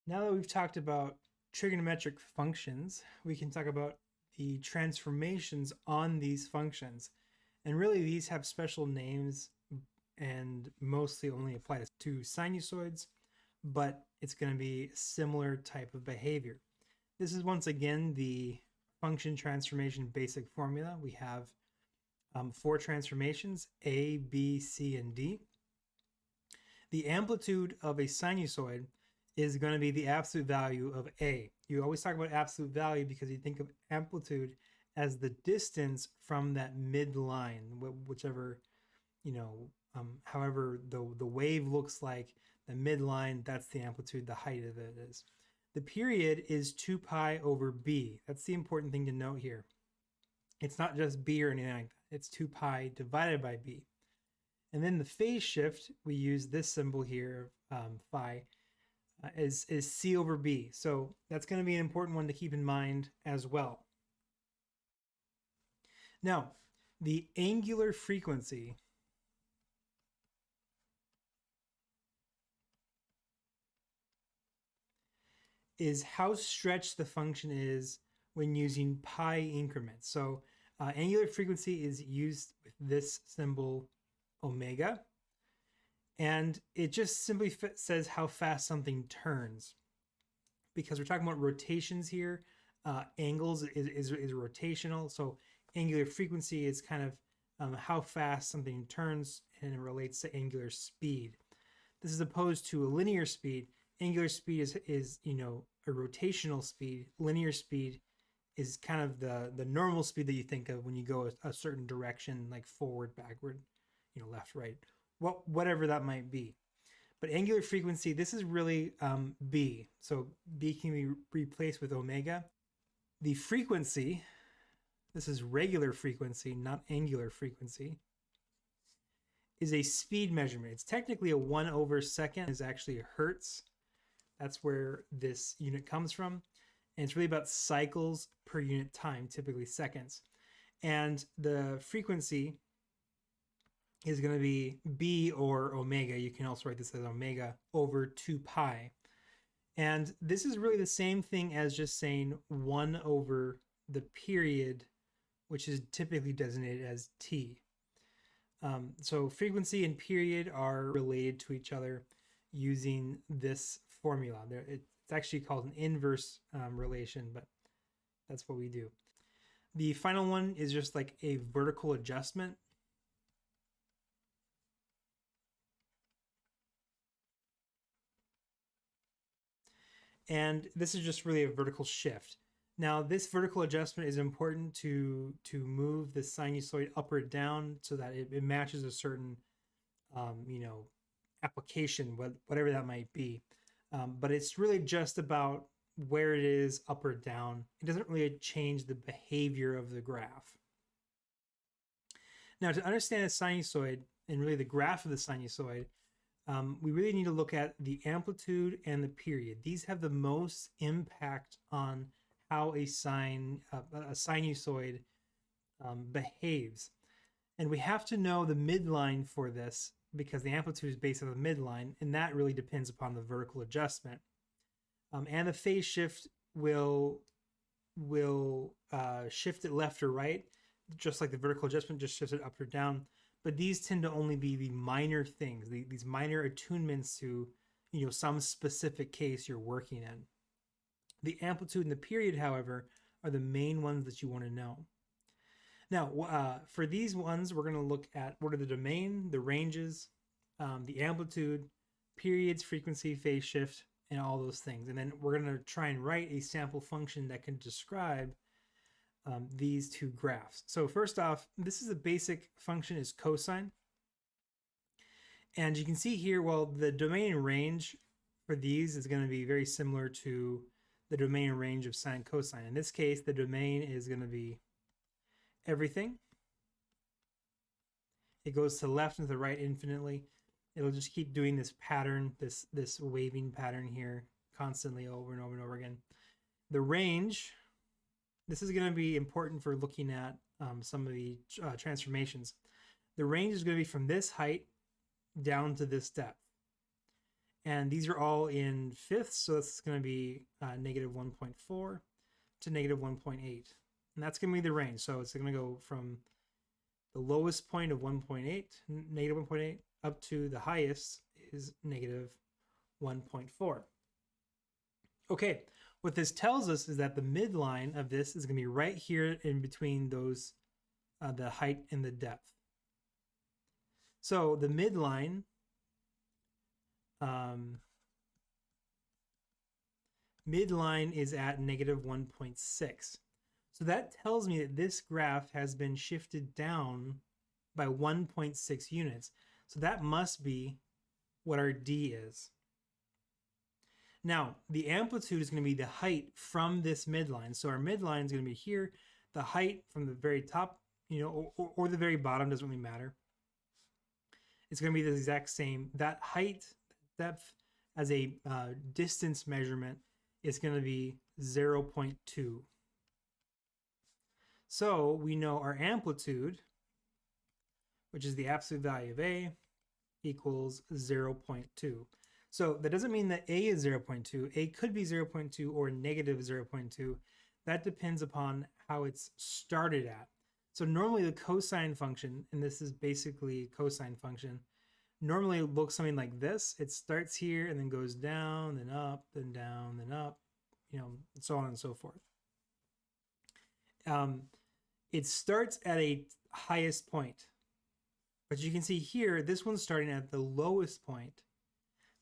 Now that we've talked about trigonometric functions, we can talk about the transformations on these functions. And really, these have special names and mostly only apply to sinusoids, but it's going to be a similar type of behavior. This is once again the function transformation basic formula. We have four transformations, A, B, C, and D. The amplitude of a sinusoid is going to be the absolute value of A. You always talk about absolute value because you think of amplitude as the distance from that midline, whichever, however the wave looks like, the midline, that's the amplitude, the height of it is. The period is 2 pi over B. That's the important thing to note here. It's not just B or anything like that. It's 2 pi divided by B. And then the phase shift, we use this symbol here, phi, is C over B. So that's going to be an important one to keep in mind as well. Now, the angular frequency is how stretched the function is when using pi increments. So angular frequency is used with this symbol omega, and it just simply says how fast something turns. Because we're talking about rotations here, angles is rotational, so angular frequency is kind of how fast something turns, and it relates to angular speed. This is opposed to a linear speed. Angular speed is a rotational speed. Linear speed is kind of the normal speed that you think of when you go a certain direction, like forward, backward, left, right, whatever that might be. But angular frequency, this is really B. So B can be replaced with omega. The frequency, this is regular frequency, not angular frequency, is a speed measurement. It's technically a 1 over second, is actually hertz. That's where this unit comes from. And it's really about cycles per unit time, typically seconds. And the frequency is going to be B or omega. You can also write this as omega over 2 pi. And this is really the same thing as just saying 1 over the period, which is typically designated as T. So frequency and period are related to each other using this formula. It's actually called an inverse relation, but that's what we do. The final one is just like a vertical adjustment. And this is just really a vertical shift. Now, this vertical adjustment is important to move the sinusoid up or down so that it matches a certain, application, whatever that might be. But it's really just about where it is up or down. It doesn't really change the behavior of the graph. Now, to understand a sinusoid and really the graph of the sinusoid, we really need to look at the amplitude and the period. These have the most impact on how a sinusoid behaves. And we have to know the midline for this because the amplitude is based on the midline, and that really depends upon the vertical adjustment. And the phase shift will shift it left or right, just like the vertical adjustment just shifts it up or down. But these tend to only be the minor things, these minor attunements to some specific case you're working in. The amplitude and the period, however, are the main ones that you want to know. Now, for these ones, we're going to look at what are the domain, the ranges, the amplitude, periods, frequency, phase shift, and all those things. And then we're going to try and write a sample function that can describe these two graphs. So first off, this is a basic function is cosine. And you can see here, well, the domain and range for these is going to be very similar to the domain and range of sine cosine. In this case, the domain is going to be everything. It goes to the left and to the right infinitely. It'll just keep doing this pattern, this waving pattern here constantly over and over and over again. The range, this is going to be important for looking at some of the transformations. The range is going to be from this height down to this depth. And these are all in fifths, so it's going to be negative 1.4 to negative 1.8. And that's going to be the range. So it's going to go from the lowest point of 1.8, negative 1.8, up to the highest is negative 1.4. Okay, what this tells us is that the midline of this is going to be right here in between those, the height and the depth. So the midline midline is at negative 1.6. So that tells me that this graph has been shifted down by 1.6 units. So that must be what our D is. Now, the amplitude is going to be the height from this midline. So our midline is going to be here. The height from the very top, or the very bottom, doesn't really matter. It's going to be the exact same. That height, depth, as a distance measurement is going to be 0.2. So we know our amplitude, which is the absolute value of A, equals 0.2. So that doesn't mean that A is 0.2. A could be 0.2 or negative 0.2. That depends upon how it's started at. So normally the cosine function, and this is basically a cosine function, normally it looks something like this. It starts here and then goes down, then up, then down, then up, and so on and so forth. It starts at a highest point, but you can see here, this one's starting at the lowest point.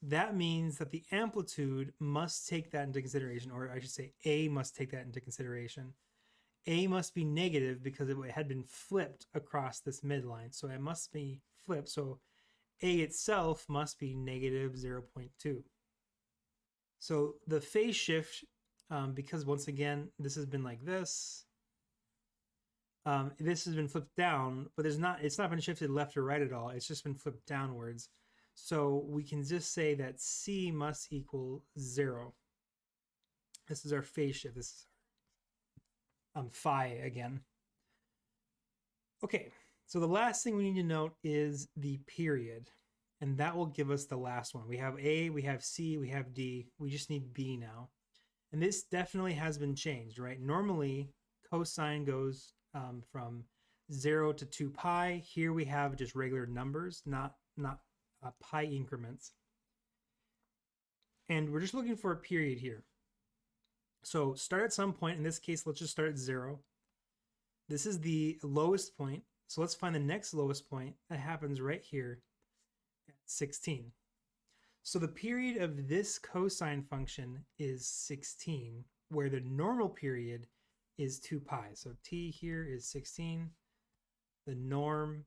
That means that the amplitude must take that into consideration, or I should say A must take that into consideration. A must be negative because it had been flipped across this midline. So it must be flipped. So A itself must be negative 0.2. So the phase shift, because once again, this has been like this. This has been flipped down, but it's not been shifted left or right at all. It's just been flipped downwards. So we can just say that C must equal 0. This is our phase shift. This is phi again. Okay, so the last thing we need to note is the period, and that will give us the last one. We have A, we have C, we have D. We just need B now. And this definitely has been changed, right? Normally, cosine goes from 0 to 2 pi. Here we have just regular numbers, not pi increments. And we're just looking for a period here. So start at some point. In this case, let's just start at 0. This is the lowest point. So let's find the next lowest point. That happens right here at 16. So the period of this cosine function is 16, where the normal period is 2 pi. So t here is 16. The norm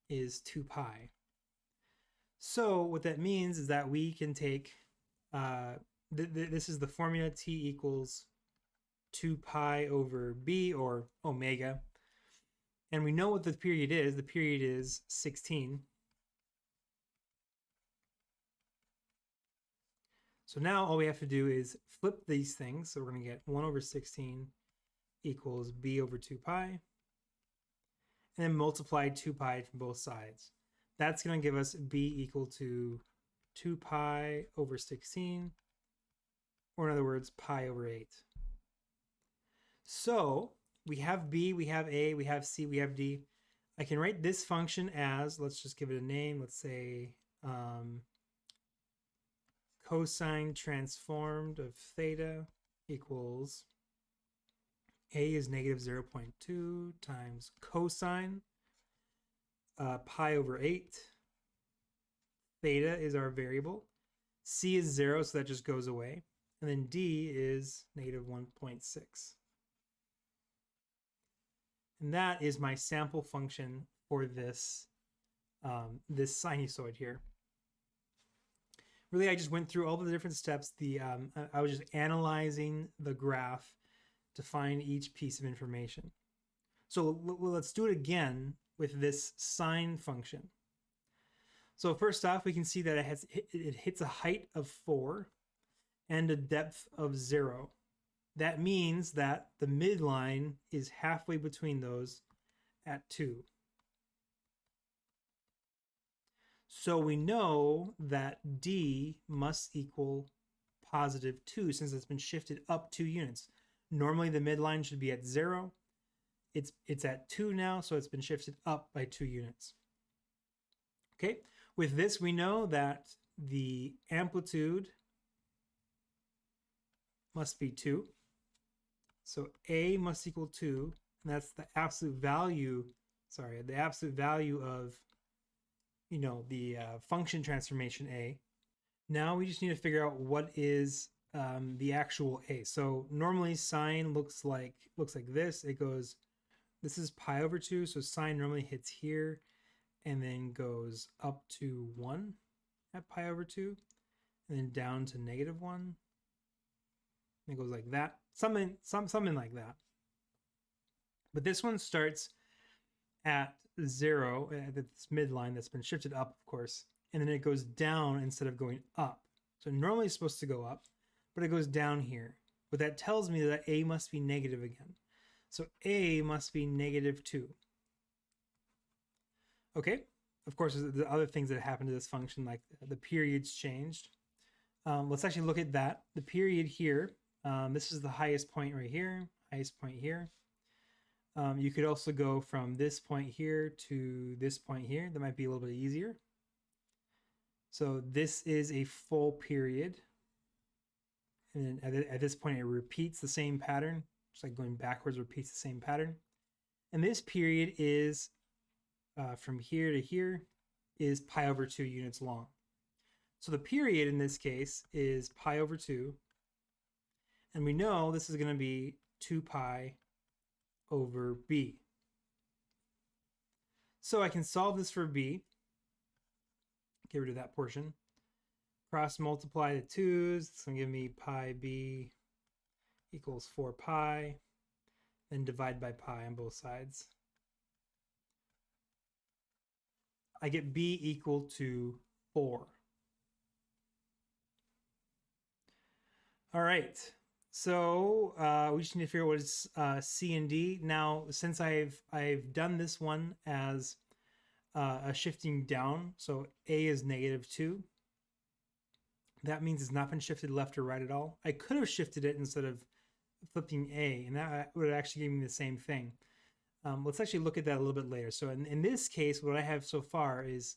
is 2 pi. So what that means is that we can take, this is the formula, t equals 2 pi over b, or omega. And we know what the period is. The period is 16. So now all we have to do is flip these things. So we're going to get 1 over 16 equals b over 2 pi. And then multiply 2 pi from both sides. That's going to give us b equal to 2 pi over 16, or in other words, pi over 8. So we have b, we have a, we have c, we have d. I can write this function as, let's just give it a name. Let's say cosine transformed of theta equals a is negative 0.2 times cosine pi over 8. Theta is our variable. C is 0, so that just goes away. And then D is negative 1.6. And that is my sample function for this, this sinusoid here. Really, I just went through all the different steps. I was just analyzing the graph to find each piece of information. So let's do it again with this sine function. So first off, we can see that it hits a height of 4 and a depth of 0. That means that the midline is halfway between those at 2. So we know that D must equal positive 2 since it's been shifted up 2 units. Normally the midline should be at 0. It's at 2 now, so it's been shifted up by 2 units. Okay, with this we know that the amplitude must be 2. So A must equal 2, and that's the absolute value, the absolute value of, the function transformation A. Now we just need to figure out what is the actual A. So normally sine looks like this. It goes, this is pi over 2, so sine normally hits here and then goes up to 1 at pi over 2, and then down to negative 1. And it goes like that, something like that. But this one starts at 0 at this midline that's been shifted up, of course, and then it goes down instead of going up. So normally it's supposed to go up, but it goes down here. But that tells me that A must be negative again. So A must be negative 2. Okay, of course, there's the other things that happen to this function, like the periods changed. Let's actually look at that. The period here, this is the highest point right here, highest point here. You could also go from this point here to this point here. That might be a little bit easier. So this is a full period. And then at this point, it repeats the same pattern. Just like going backwards repeats the same pattern. And this period is from here to here is pi over 2 units long. So the period in this case is pi over 2. And we know this is going to be 2 pi over b. So I can solve this for b. Get rid of that portion. Cross multiply the 2's. It's going to give me pi b equals 4 pi. Then divide by pi on both sides. I get b equal to 4. All right. So we just need to figure out what is C and D. Now, since I've done this one as a shifting down, so A is negative 2. That means it's not been shifted left or right at all. I could have shifted it instead of flipping A, and that would actually give me the same thing. Let's actually look at that a little bit later. So in this case, what I have so far is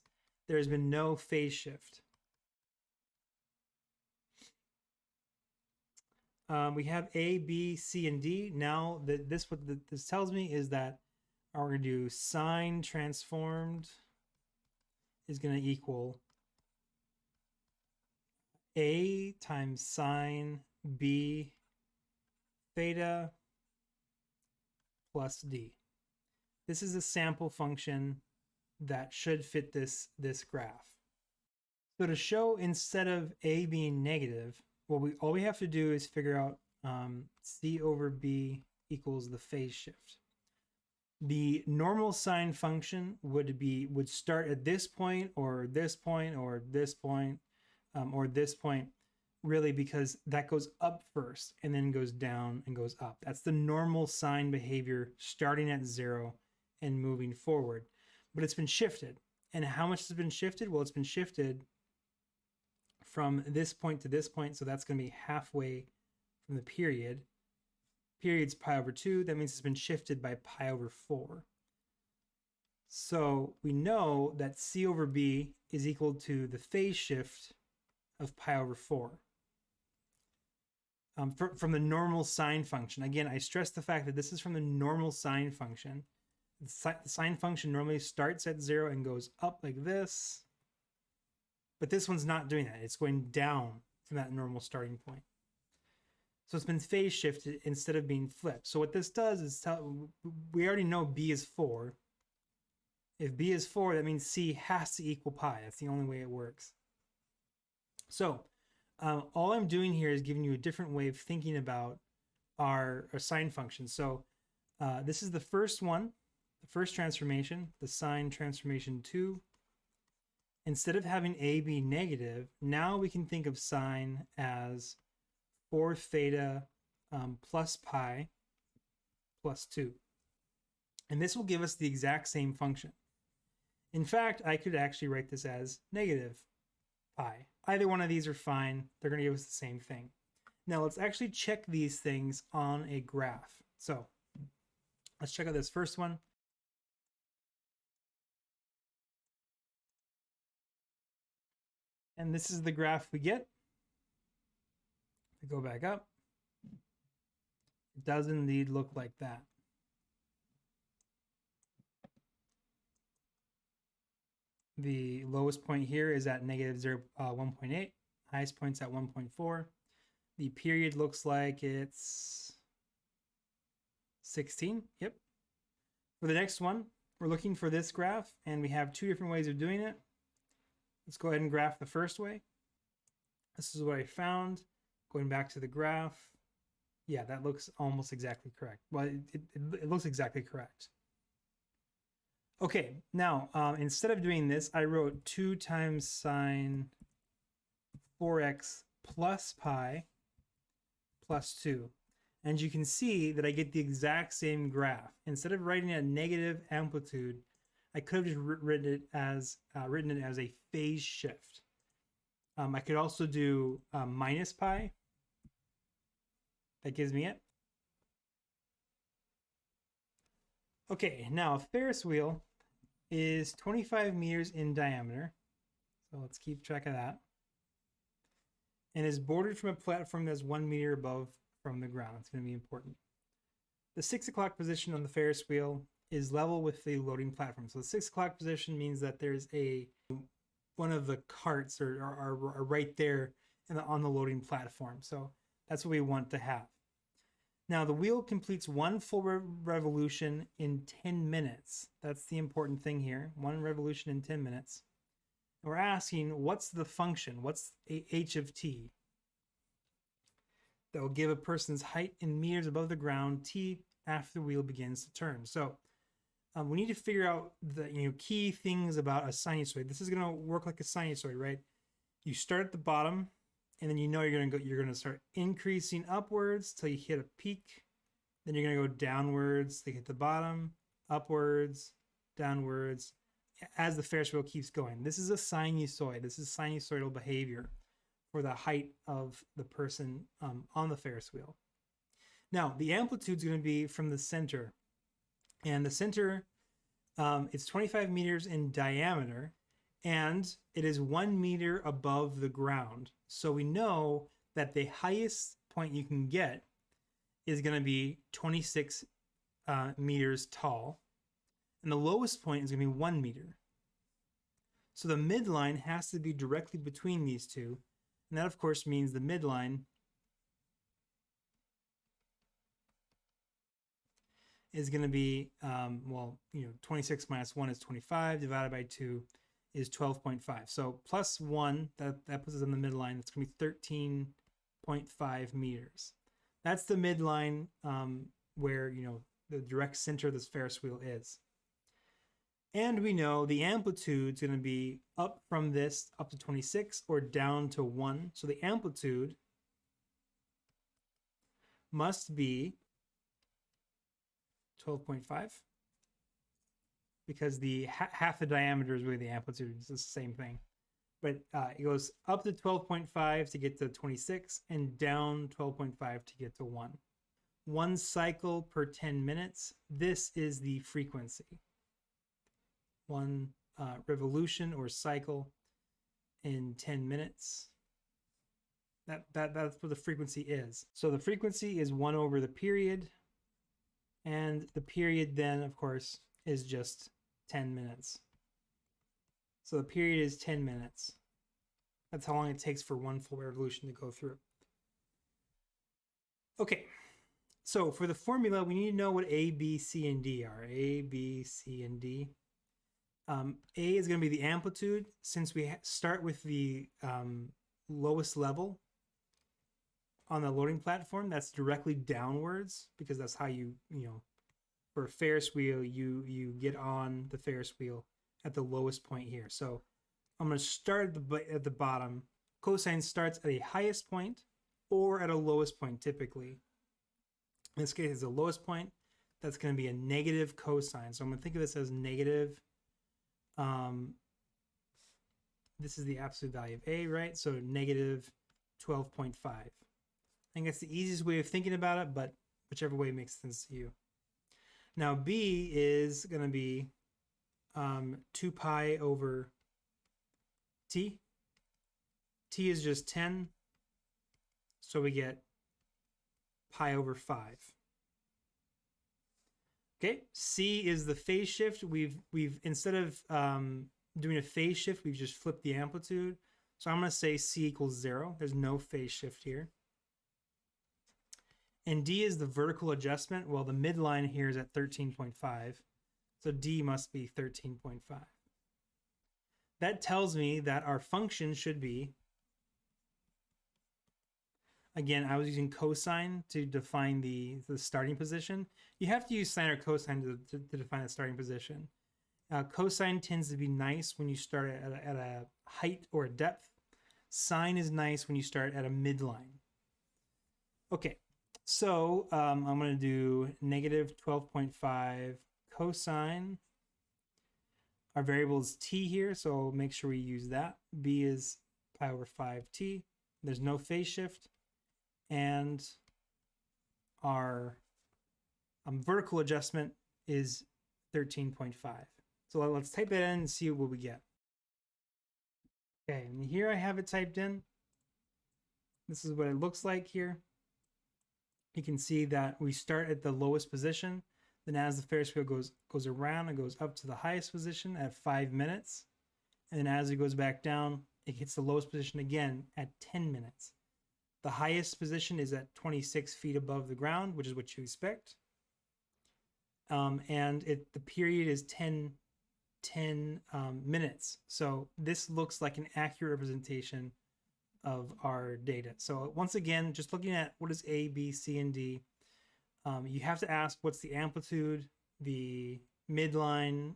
there has been no phase shift. We have A, B, C, and D. Now, what this tells me is that we're going to do sine transformed is going to equal A times sine B theta plus D. This is a sample function that should fit this graph. So to show instead of A being negative, all we have to do is figure out C over B equals the phase shift. The normal sine function would start at this point or this point or this point or this point, really, because that goes up first and then goes down and goes up. That's the normal sine behavior, starting at 0 and moving forward. But it's been shifted. And how much has been shifted? Well, it's been shifted from this point to this point, so that's going to be halfway from the period. Period's pi over 2, that means it's been shifted by pi over 4. So we know that C over B is equal to the phase shift of pi over 4. From the normal sine function. Again, I stress the fact that this is from the normal sine function. The sine function normally starts at 0 and goes up like this. But this one's not doing that. It's going down from that normal starting point. So it's been phase shifted instead of being flipped. So what this does is we already know B is 4. If B is 4, that means C has to equal pi. That's the only way it works. So all I'm doing here is giving you a different way of thinking about our sine function. So this is the first one, the first transformation, the sine transformation 2. Instead of having A be negative, now we can think of sine as 4 theta plus pi plus 2. And this will give us the exact same function. In fact, I could actually write this as negative pi. Either one of these are fine. They're going to give us the same thing. Now let's actually check these things on a graph. So let's check out this first one. And this is the graph we get. If we go back up, it does indeed look like that. The lowest point here is at negative 1.8. Highest point's at 1.4. The period looks like it's 16. Yep. For the next one, we're looking for this graph, and we have two different ways of doing it. Let's go ahead and graph the first way. This is what I found. Going back to the graph. Yeah, that looks almost exactly correct. Well, it looks exactly correct. Okay, now instead of doing this, I wrote 2 times sine 4x plus pi plus 2. And you can see that I get the exact same graph. Instead of writing a negative amplitude, I could have just written it as a phase shift. I could also do minus pi. That gives me it. Okay, now a Ferris wheel is 25 meters in diameter. So let's keep track of that. And is bordered from a platform that's 1 meter above from the ground. It's going to be important. The 6 o'clock position on the Ferris wheel is level with the loading platform. So the 6 o'clock position means that there's one of the carts are right there on the loading platform. So that's what we want to have. Now the wheel completes 1 full revolution in 10 minutes. That's the important thing here. 1 revolution in 10 minutes. And we're asking, what's the function? What's h of t? That will give a person's height in meters above the ground t after the wheel begins to turn. So we need to figure out the key things about a sinusoid. This is going to work like a sinusoid, right? You start at the bottom, and then you're going to start increasing upwards till you hit a peak. Then you're going to go downwards to hit the bottom, upwards, downwards, as the Ferris wheel keeps going. This is a sinusoid. This is sinusoidal behavior for the height of the person on the Ferris wheel. Now, the amplitude is going to be from the center. And the center, it's 25 meters in diameter, and it is 1 meter above the ground. So we know that the highest point you can get is going to be 26 meters tall, and the lowest point is going to be 1 meter. So the midline has to be directly between these two, and that of course means the midline is going to be 26 minus 1 is 25, divided by 2 is 12.5. So plus 1, that puts us in the midline. That's going to be 13.5 meters. That's the midline where the direct center of this Ferris wheel is. And we know the amplitude is going to be up from this up to 26 or down to 1. So the amplitude must be 12.5, because the half the diameter is really the amplitude. It's the same thing. But it goes up to 12.5 to get to 26 and down 12.5 to get to 1. 1 cycle per 10 minutes. This is the frequency. 1 revolution or cycle in 10 minutes. That's what the frequency is. So the frequency is 1 over the period. And the period then, of course, is just 10 minutes. So the period is 10 minutes. That's how long it takes for 1 full revolution to go through. Okay, so for the formula, we need to know what A, B, C, and D are. A, B, C, and D. A is going to be the amplitude. Since we start with the lowest level on the loading platform, that's directly downwards, because that's how for a Ferris wheel, you get on the Ferris wheel at the lowest point here. So I'm going to start at the bottom. Cosine starts at a highest point or at a lowest point typically. In this case, it's the lowest point. That's going to be a negative cosine. So I'm going to think of this as negative This is the absolute value of A, right? So negative 12.5. I think that's the easiest way of thinking about it, but whichever way makes sense to you. Now B is going to be 2 pi over t. T is just 10, so we get pi over 5. Okay, C is the phase shift. We've instead of doing a phase shift, we've just flipped the amplitude. So I'm going to say C equals 0. There's no phase shift here. And D is the vertical adjustment. Well, the midline here is at 13.5. So D must be 13.5. That tells me that our function should be, again, I was using cosine to define the starting position. You have to use sine or cosine to define the starting position. Cosine tends to be nice when you start at a height or a depth. Sine is nice when you start at a midline. Okay, so I'm going to do negative 12.5 cosine. Our variable is t here, so make sure we use that. B is pi over 5t. There's no phase shift. And our vertical adjustment is 13.5. So let's type it in and see what we get. Okay, and here I have it typed in. This is what it looks like here. You can see that we start at the lowest position. Then as the Ferris wheel goes around, it goes up to the highest position at 5 minutes. And then as it goes back down, it hits the lowest position again at 10 minutes. The highest position is at 26 feet above the ground, which is what you expect. And the period is 10 minutes. So this looks like an accurate representation of our data. So once again, just looking at what is A, B, C, and D, you have to ask what's the amplitude, the midline,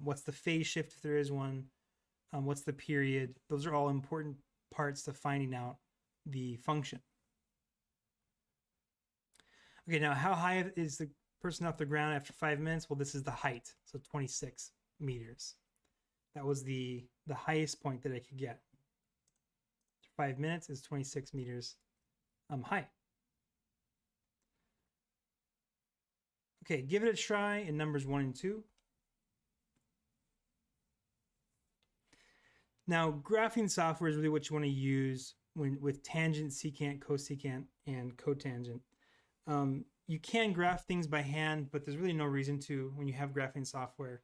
what's the phase shift if there is one, what's the period. Those are all important parts to finding out the function. Okay, now how high is the person off the ground after 5 minutes? Well, this is the height, so 26 meters. That was the highest point that I could get. 5 minutes is 26 meters high. Okay, give it a try in numbers 1 and 2. Now, graphing software is really what you want to use with tangent, secant, cosecant, and cotangent. You can graph things by hand, but there's really no reason to when you have graphing software.